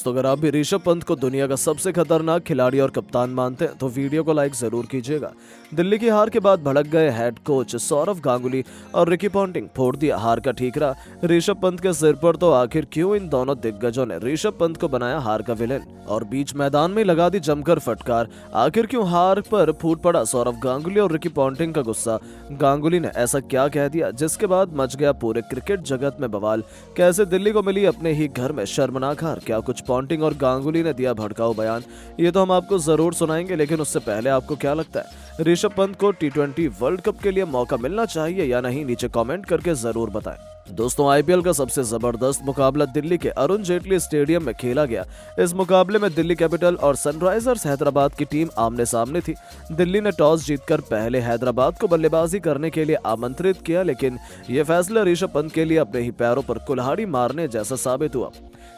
दोस्तों, अगर आप भी ऋषभ पंत को दुनिया का सबसे खतरनाक खिलाड़ी और कप्तान मानते हैं तो वीडियो को लाइक जरूर कीजिएगा। दिल्ली की हार के बाद भड़क गए हेड कोच सौरव गांगुली और रिकी पॉन्टिंग, फोड़ दिया हार का ठीकरा ऋषभ पंत के सिर पर। तो आखिर क्यों इन दोनों दिग्गजों ने ऋषभ पंत को बनाया हार का विलेन और बीच मैदान में लगा दी जमकर फटकार? आखिर क्यों हार पर फूट पड़ा सौरव गांगुली और रिकी पॉन्टिंग का गुस्सा? गांगुली ने ऐसा क्या कह दिया जिसके बाद मच गया पूरे क्रिकेट जगत में बवाल? कैसे दिल्ली को मिली अपने ही घर में शर्मनाक हार? क्या कुछ पॉन्टिंग और गांगुली ने दिया भड़काऊ बयान? ये तो हम आपको जरूर सुनाएंगे, लेकिन उससे पहले आपको क्या लगता है, ऋषभ पंत को T20 वर्ल्ड कप के लिए मौका मिलना चाहिए या नहीं? नीचे कमेंट करके जरूर बताएं। दोस्तों, आईपीएल का सबसे जबरदस्त मुकाबला दिल्ली के अरुण जेटली स्टेडियम में खेला गया। इस मुकाबले में दिल्ली कैपिटल और सनराइजर्स हैदराबाद की टीम आमने सामने थी। दिल्ली ने टॉस जीतकर पहले हैदराबाद को बल्लेबाजी करने के लिए आमंत्रित किया, लेकिन यह फैसला ऋषभ पंत के लिए अपने ही पैरों पर कुल्हाड़ी मारने जैसा साबित हुआ,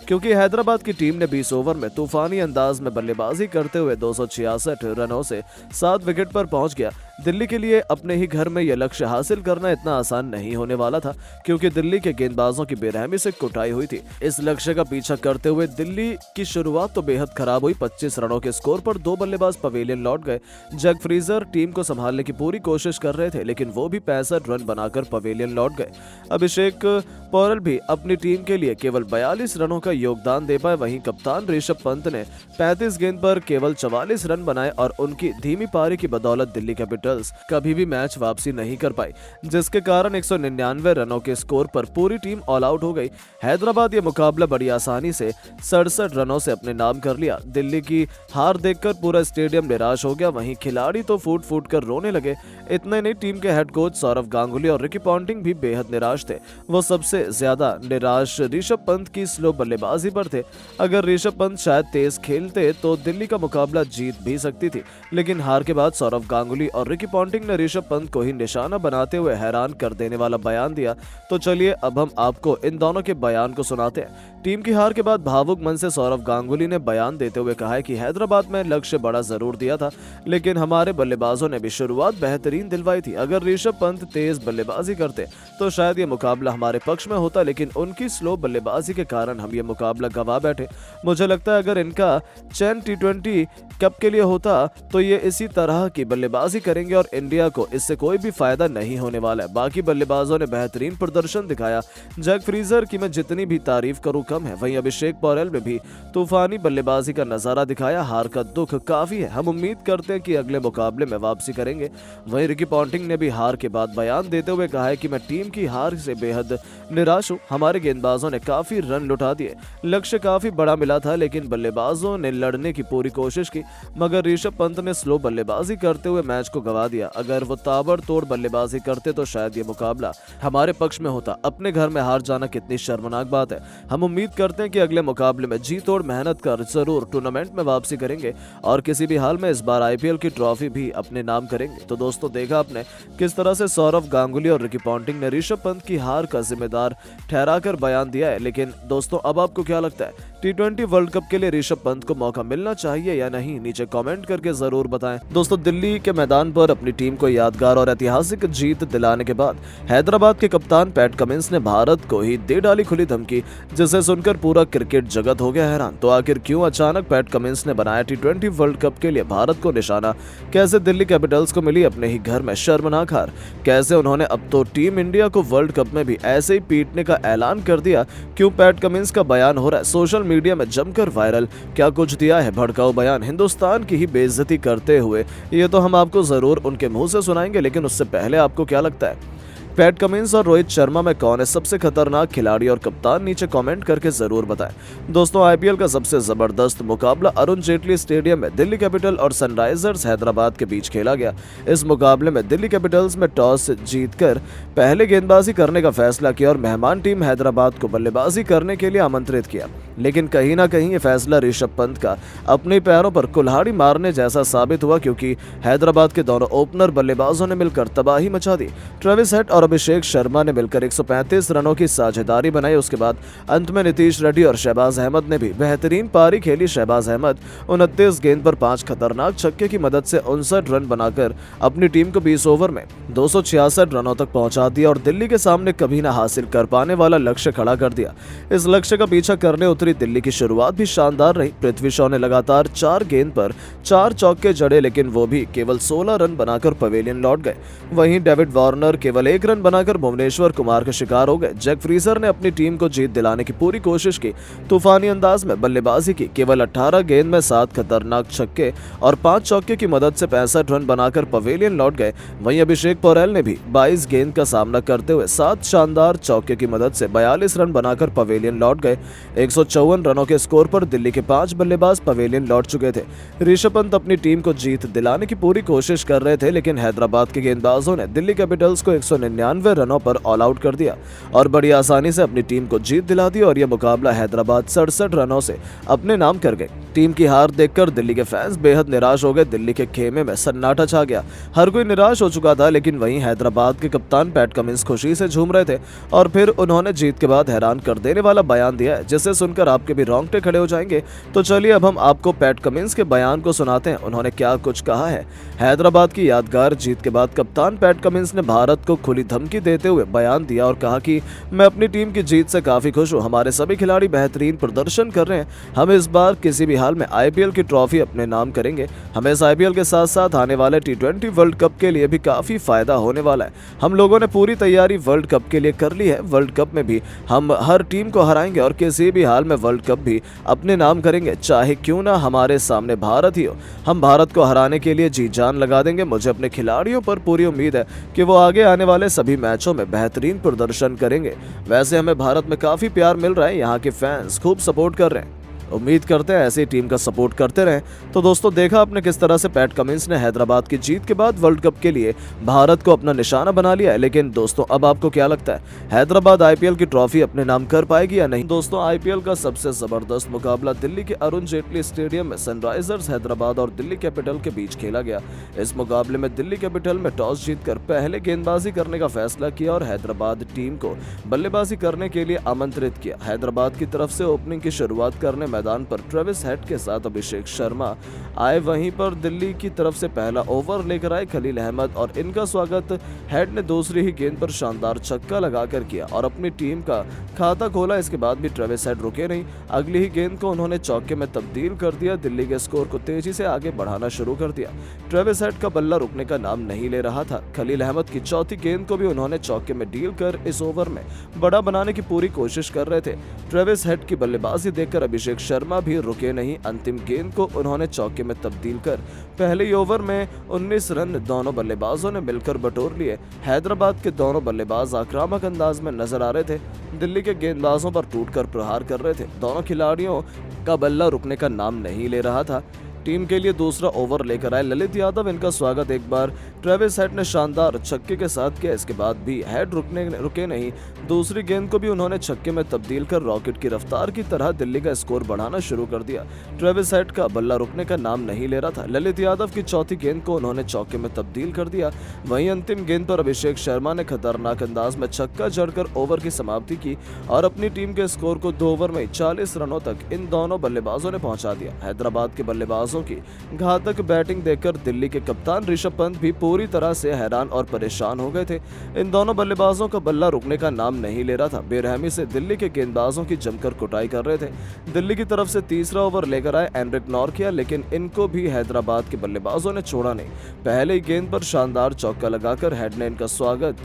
क्योंकि हैदराबाद की टीम ने 20 ओवर में तूफानी अंदाज में बल्लेबाजी करते हुए 266 रनों से 7 विकेट पर पहुंच गया। दिल्ली के लिए अपने ही घर में यह लक्ष्य हासिल करना इतना आसान नहीं होने वाला था, क्योंकि दिल्ली के गेंदबाजों की बेरहमी से कुटाई हुई थी। इस लक्ष्य का पीछा करते हुए दिल्ली की शुरुआत तो बेहद खराब हुई। 25 रनों के स्कोर पर 2 बल्लेबाज पवेलियन लौट गए। जग फ्रीजर टीम को संभालने की पूरी कोशिश कर रहे थे, लेकिन वो भी 65 रन बनाकर पवेलियन लौट गए। अभिषेक पौरल भी अपनी टीम के लिए केवल 42 रनों का योगदान दे पाए। वहीं कप्तान ऋषभ पंत ने 35 गेंद पर केवल 44 रन बनाए और उनकी धीमी पारी की बदौलत दिल्ली कैपिटल्स कभी भी मैच वापसी नहीं कर पाई, जिसके कारण 199 रनों के स्कोर पर पूरी टीम ऑल आउट हो गई। हैदराबाद ये मुकाबला बड़ी आसानी से 67 रनों से अपने नाम कर लिया। दिल्ली की हार देखकर पूरा स्टेडियम निराश हो गया। वहीं खिलाड़ी तो फूट फूट कर रोने लगे। इतने नहीं, टीम के हेड कोच सौरव गांगुली और रिकी पॉन्टिंग भी बेहद निराश थे। वो सबसे ज्यादा निराश ऋषभ पंत की स्लो बल्लेबाजी पर थे। अगर ऋषभ पंत शायद तेज खेलते तो दिल्ली का मुकाबला जीत भी सकती थी, लेकिन हार के बाद सौरव गांगुली और रिकी पॉन्टिंग ने ऋषभ पंत को ही निशाना बनाते हुए हैरान कर देने वाला बयान दिया। तो चलिए अब हम आपको इन दोनों के बयान को सुनाते हैं। टीम की हार के बाद भावुक मन से सौरव गांगुली ने बयान देते हुए कहा है कि हैदराबाद में लक्ष्य बड़ा जरूर दिया था, लेकिन हमारे बल्लेबाजों ने भी शुरुआत बेहतरीन दिलवाई थी। अगर ऋषभ पंत तेज बल्लेबाजी करते तो शायद ये मुकाबला हमारे पक्ष में होता, लेकिन उनकी स्लो बल्लेबाजी के कारण हम ये मुकाबला गंवा बैठे। मुझे लगता है अगर इनका चयन T20 कप के लिए होता तो ये इसी तरह की बल्लेबाजी करेंगे और इंडिया को इससे कोई भी फायदा नहीं होने वाला है। बाकी बल्लेबाजों ने बेहतरीन प्रदर्शन दिखाया। जग फ्रीजर की मैं जितनी भी तारीफ करूं कम है। वहीं अभिषेक पौरल ने भी तूफानी बल्लेबाजी का नजारा दिखाया। हार का दुख काफी है, हम उम्मीद करते हैं कि अगले मुकाबले में वापसी करेंगे। वहीं रिकी पॉन्टिंग ने भी हार के बाद बयान देते हुए कहा है कि मैं टीम की हार से बेहद निराश हूं। हमारे गेंदबाजों ने काफी रन लुटा दिए। लक्ष्य काफी बड़ा मिला था, लेकिन बल्लेबाजों ने लड़ने की पूरी कोशिश की, मगर ऋषभ पंत ने स्लो बल्लेबाजी करते हुए मैच को गंवा दिया। अगर वो ताबड़तोड़ बल्लेबाजी करते तो शायद ये मुकाबला हमारे पक्ष में होता। अपने घर में हार जाना कितनी शर्मनाक बात है। हम उम्मीद करते हैं कि अगले मुकाबले में जी तोड़ मेहनत कर जरूर टूर्नामेंट में वापसी करेंगे और किसी भी हाल में इस बार आईपीएल की ट्रॉफी भी अपने नाम करेंगे। तो दोस्तों, देखा आपने किस तरह से सौरव गांगुली और रिकी पॉन्टिंग ने ऋषभ पंत की हार का जिम्मेदार ठहराकर बयान दिया है। लेकिन दोस्तों, अब आपको क्या लगता है, T20 वर्ल्ड कप के लिए ऋषभ पंत को मौका मिलना चाहिए या नहीं? नीचे कमेंट करके जरूर बताएं। दोस्तों, दिल्ली के मैदान पर अपनी टीम को यादगार और ऐतिहासिक जीत दिलाने के बाद हैदराबाद के कप्तान पैट कमिंस ने भारत को ही दे डाली खुली धमकी, जिसे सुनकर पूरा क्रिकेट जगत हो गया हैरान। तो आखिर क्यों अचानक पैट कमिंस ने बनाया T20 वर्ल्ड कप के लिए भारत को निशाना? कैसे दिल्ली कैपिटल्स को मिली अपने ही घर में शर्मनाक हार? कैसे उन्होंने अब तो टीम इंडिया को वर्ल्ड कप में भी ऐसे ही पीटने का ऐलान कर दिया? क्यों पैट कमिंस का बयान हो रहा है सोशल मीडिया में जमकर वायरल? क्या कुछ दिया है भड़काऊ बयान हिंदुस्तान की ही बेइज्जती करते हुए? ये तो हम आपको जरूर उनके मुंह से सुनाएंगे, लेकिन उससे पहले आपको क्या लगता है, पैट कमिंस और रोहित शर्मा में कौन है सबसे खतरनाक खिलाड़ी और कप्तान? नीचे कमेंट करके जरूर बताएं। दोस्तों, आईपीएल का सबसे जबरदस्त मुकाबला अरुण जेटली स्टेडियम में दिल्ली कैपिटल और सनराइजर्स हैदराबाद के बीच खेला गया। इस मुकाबले में दिल्ली कैपिटल्स में टॉस जीतकर पहले गेंदबाजी करने का फैसला किया और मेहमान टीम हैदराबाद को बल्लेबाजी करने के लिए आमंत्रित किया, लेकिन कहीं ना कहीं ये फैसला ऋषभ पंत का अपने पैरों पर कुल्हाड़ी मारने जैसा साबित हुआ, क्योंकि हैदराबाद के दोनों ओपनर बल्लेबाजों ने मिलकर तबाही मचा दी। ट्रेविस हेड और अभिषेक शर्मा ने मिलकर 135 रनों की साझेदारी बनाई। उसके बाद अंत में नीतीश रेड्डी और शहबाज अहमद ने भी बेहतरीन पारी खेली। शहबाज अहमद 29 गेंद पर 5 खतरनाक छक्के की मदद से 59 रन बनाकर अपनी टीम को 20 ओवर में 266 रनों तक पहुंचा दिया और दिल्ली के सामने कभी ना हासिल कर पाने वाला लक्ष्य खड़ा कर दिया। इस लक्ष्य का पीछा करने उतरी दिल्ली की शुरुआत भी शानदार रही। पृथ्वी शॉ ने लगातार 4 गेंद पर 4 चौके जड़े, लेकिन वो भी केवल 16 रन बनाकर पवेलियन लौट गए। वहीं डेविड वार्नर केवल 1 रन बनाकर भुवनेश्वर कुमार का शिकार हो गए। जैक फ्रीजर ने अपनी टीम को जीत दिलाने की पूरी कोशिश की, तूफानी अंदाज में बल्लेबाजी की। केवल 18 गेंद में 7 खतरनाक छक्के और 5 चौके की मदद से 65 रन बनाकर पवेलियन लौट गए। वहीं अभिषेक पोरेल ने भी 22 गेंद का सामना करते हुए 7 शानदार चौके की मदद से 42 रन बनाकर पवेलियन लौट गए। 154 रनों के स्कोर पर दिल्ली के 5 बल्लेबाज पवेलियन लौट चुके थे। ऋषभ पंत अपनी टीम को जीत दिलाने की पूरी कोशिश कर रहे थे, लेकिन हैदराबाद के गेंदबाजों ने दिल्ली कैपिटल्स को 199 रनों पर ऑल आउट कर दिया और बड़ी आसानी से अपनी टीम को जीत दिला दी और यह मुकाबला हैदराबाद 67 रनों से अपने नाम कर गए। टीम की हार देखकर दिल्ली के फैंस बेहद निराश हो गए। दिल्ली के खेमे में सन्नाटा छा गया, हर कोई निराश हो चुका था। लेकिन वहीं हैदराबाद के कप्तान पैट कमिंस खुशी से झूम रहे थे और फिर उन्होंने जीत के बाद हैरान कर देने वाला बयान दिया है, जिसे सुनकर आपके भी रोंगटे खड़े हो जाएंगे। तो चलिए अब हम आपको पैट कमिंस के बयान को सुनाते हैं, उन्होंने क्या कुछ कहा है। हैदराबाद की यादगार जीत के बाद कप्तान पैट कमिंस ने भारत को खुली धमकी देते हुए बयान दिया और कहा कि मैं अपनी टीम की जीत से काफी खुश हूँ। हमारे सभी खिलाड़ी बेहतरीन प्रदर्शन कर रहे हैं। हम इस बार किसी भी हाल में आईपीएल की ट्रॉफी अपने नाम करेंगे। हमें इस आईपीएल के साथ साथ आने वाले T20 वर्ल्ड कप के लिए भी काफी फायदा होने वाला है। हम लोगों ने पूरी तैयारी वर्ल्ड कप के लिए कर ली है। वर्ल्ड कप में भी हम हर टीम को हराएंगे और किसी भी हाल में वर्ल्ड कप भी अपने नाम करेंगे, चाहे क्यों ना हमारे सामने भारत ही हो। हम भारत को हराने के लिए जी जान लगा देंगे। मुझे अपने खिलाड़ियों पर पूरी उम्मीद है कि वो आगे आने वाले सभी मैचों में बेहतरीन प्रदर्शन करेंगे। वैसे हमें भारत में काफी प्यार मिल रहा है, यहाँ के फैंस खूब सपोर्ट कर रहे हैं। उम्मीद करते हैं ऐसी टीम का सपोर्ट करते रहें। तो दोस्तों, देखा आपने किस तरह से पैट कमिंस ने हैदराबाद की जीत के बाद वर्ल्ड कप के लिए भारत को अपना निशाना बना लिया है। लेकिन दोस्तों, अब आपको क्या लगता है, हैदराबाद आईपीएल की ट्रॉफी अपने नाम कर पाएगी या नहीं? दोस्तों, आईपीएल का सबसे जबरदस्त मुकाबला दिल्ली के अरुण जेटली स्टेडियम में सनराइजर्स हैदराबाद और दिल्ली कैपिटल के बीच खेला गया। इस मुकाबले में दिल्ली कैपिटल में टॉस जीतकर पहले गेंदबाजी करने का फैसला किया और हैदराबाद टीम को बल्लेबाजी करने के लिए आमंत्रित किया। हैदराबाद की तरफ से ओपनिंग की शुरुआत करने मैदान पर ट्रेविस हेड के साथ अभिषेक शर्मा आए। वहीं पर दिल्ली की तरफ से पहला ओवर लेकर आए खलील अहमद और इनका स्वागत हेड ने दूसरी ही गेंद पर शानदार छक्का लगाकर किया और अपनी टीम का खाता खोला। इसके बाद भी ट्रेविस हेड रुके नहीं, अगली ही गेंद को उन्होंने चौके में तब्दील कर दिया। दिल्ली के स्कोर को तेजी से आगे बढ़ाना शुरू कर दिया। ट्रेविस हेड का बल्ला रुकने का नाम नहीं ले रहा था। खलील अहमद की चौथी गेंद को भी उन्होंने चौके में डील कर इस ओवर में बड़ा बनाने की पूरी कोशिश कर रहे थे। ट्रेविस हेड की बल्लेबाजी देखकर अभिषेक शर्मा भी रुके नहीं। अंतिम गेंद को उन्होंने चौके में तब्दील कर पहले ही ओवर में 19 रन दोनों बल्लेबाजों ने मिलकर बटोर लिए। हैदराबाद के दोनों बल्लेबाज आक्रामक अंदाज में नजर आ रहे थे, दिल्ली के गेंदबाजों पर टूटकर प्रहार कर रहे थे। दोनों खिलाड़ियों का बल्ला रुकने का नाम नहीं ले रहा था। टीम के लिए दूसरा ओवर लेकर आए ललित यादव, इनका स्वागत एक बार ट्रेविस हेड ने शानदार छक्के के साथ किया। इसके बाद भी हेड रुके नहीं, दूसरी गेंद को भी उन्होंने छक्के में तब्दील कर रॉकेट की रफ्तार की तरह दिल्ली का स्कोर बढ़ाना शुरू कर दिया। ट्रेविस हेड का बल्ला रुकने का नाम नहीं ले रहा था। ललित यादव की चौथी गेंद को उन्होंने चौके में तब्दील कर दिया। वहीं अंतिम गेंद पर अभिषेक शर्मा ने खतरनाक अंदाज में छक्का जड़कर ओवर की समाप्ति की और अपनी टीम के स्कोर को 2 ओवर में 40 रनों तक इन दोनों बल्लेबाजों ने पहुंचा दिया। हैदराबाद के बल्लेबाजों की घातक बैटिंग देखकर दिल्ली के कप्तान ऋषभ पंत भी पूरी तरह से हैरान और परेशान हो गए थे। इन दोनों बल्लेबाजों का बल्ला रुकने का नाम नहीं ले रहा था। बेरहमी से दिल्ली के गेंदबाजों की जमकर कुटाई कर रहे थे। दिल्ली की तरफ से तीसरा ओवर लेकर आए एनरिक नॉर्किया, लेकिन इनको भी हैदराबाद के बल्लेबाजों ने छोड़ा नहीं। पहले गेंद पर शानदार चौका लगाकर हेड ने इनका स्वागत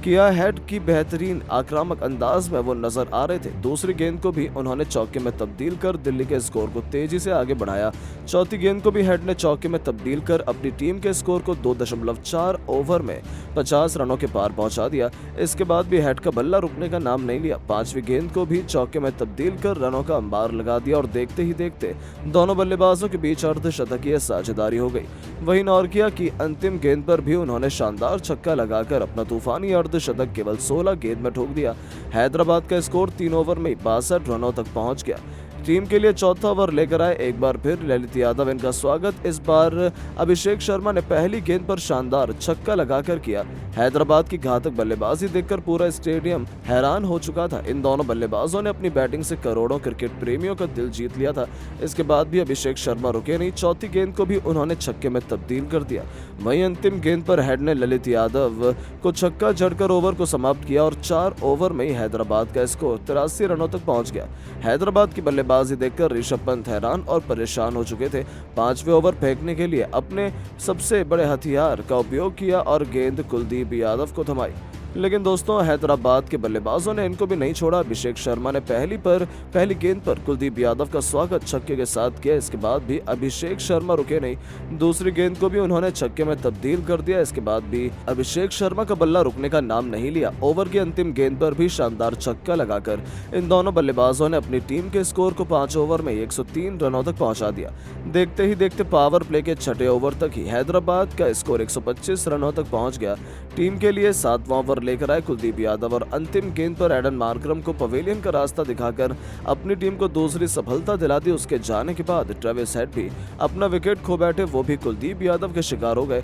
किया। हेड की बेहतरीन आक्रामक अंदाज में वो नजर आ रहे थे। दूसरी गेंद को भी उन्होंने चौके में तब्दील कर दिल्ली के स्कोर को तेजी से आगे बढ़ाया। चौथी गेंद को भी हेड ने चौके में तब्दील कर अपनी टीम के स्कोर को 2.4 ओवर में 50 रनों के पार पहुंचा दिया। इसके बाद भी हेड का बल्ला रुकने का नाम नहीं लिया। पांचवी गेंद को भी चौके में तब्दील कर रनों का अंबार लगा दिया और देखते ही देखते दोनों बल्लेबाजों के बीच अर्धशतकीय साझेदारी हो गई। वहीं नॉर्किया की अंतिम गेंद पर भी उन्होंने शानदार छक्का लगाकर अपना तूफानी अर्धशतक केवल 16 गेंद में ठोक दिया। हैदराबाद का स्कोर 3 ओवर में 62 रनों तक पहुंच गया। टीम के लिए चौथा ओवर लेकर आए एक बार फिर ललित यादव, इनका स्वागत इस बार अभिषेक शर्मा ने पहली गेंद पर शानदार छक्का लगाकर किया। हैदराबाद की घातक बल्लेबाजी देखकर पूरा स्टेडियम हैरान हो चुका था। इन दोनों बल्लेबाजों ने अपनी बैटिंग से करोड़ों क्रिकेट प्रेमियों का दिल जीत लिया था। इसके बाद भी अभिषेक शर्मा रुके नहीं, चौथी गेंद को भी उन्होंने छक्के में तब्दील कर दिया। वहीं अंतिम गेंद पर हेड ने ललित यादव को छक्का जड़कर ओवर को समाप्त किया और 4 ओवर में ही हैदराबाद का स्कोर 83 रनों तक पहुंच गया। हैदराबाद की बल्लेबाजी देखकर ऋषभ पंत हैरान और परेशान हो चुके थे। 5वें ओवर फेंकने के लिए अपने सबसे बड़े हथियार का उपयोग किया और गेंद कुलदीप यादव को थमाई, लेकिन दोस्तों हैदराबाद के बल्लेबाजों ने इनको भी नहीं छोड़ा। अभिषेक शर्मा ने पहली गेंद पर कुलदीप यादव का स्वागत छक्के के साथ किया। इसके बाद भी अभिषेक शर्मा रुके नहीं, दूसरी गेंद को भी उन्होंने छक्के में तब्दील कर दिया। इसके बाद भी अभिषेक शर्मा का बल्ला रुकने का नाम नहीं लिया। ओवर की अंतिम गेंद पर भी शानदार छक्का लगाकर इन दोनों बल्लेबाजों ने अपनी टीम के स्कोर को 5 ओवर में 103 रनों तक पहुंचा दिया। देखते ही देखते पावर प्ले के 6ठे ओवर तक ही हैदराबाद का स्कोर 125 रनों तक पहुंच गया। टीम के लिए 7वां ओवर लेकर आए कुलदीप यादव और अंतिम गेंद पर एडन मार्करम को पवेलियन का रास्ता दिखाकर अपनी टीम को दूसरी सफलता दिला दी। उसके जाने के बाद ट्रेविस हेड भी अपना विकेट खो बैठे, वो भी कुलदीप यादव के शिकार हो गए।